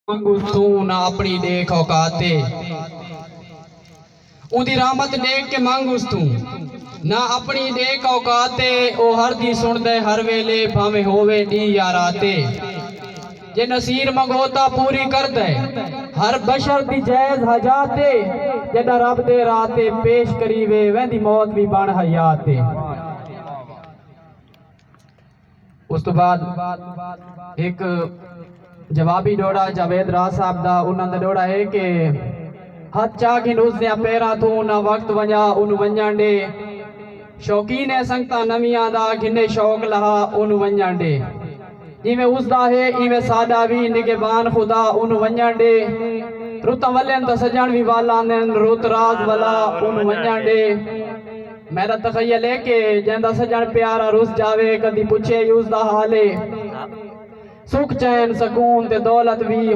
मांगू तू ना अपनी देख औकाते उदी रहमत देख के मांगूस तू ना अपनी देख औकाते ओ हर दी सुन दे हर वेले भावे होवे दी या राते जे नसीर मंगोता पूरी कर दे हर बशर दी जैज हजाते जदा रब दे राते पेश करीवे वेंदी मौत भी बन हयाते। उस तो बाद एक जवाबी डोड़ा जावेद राज साहब दा उन्हां दा डोड़ा है कि हथ चा कि उस दियां पैरां तू ना वक्त वंजा उन वंजण दे शौकीन है संगता नवियां दा घिने शौक लहा उन वंजण दे जिवें उसदा है इवें साडा भी निगहबान खुदा उन वंजण दे रुत वलन तो सजण भी वाला आंदन रुत राज वाला उन वंजण दे। मेरा तखय्युल है कि जंदा सजण प्यारा रुस जावे कदी पूछे उसदा हाले सुख चैन सकून ते दौलत भी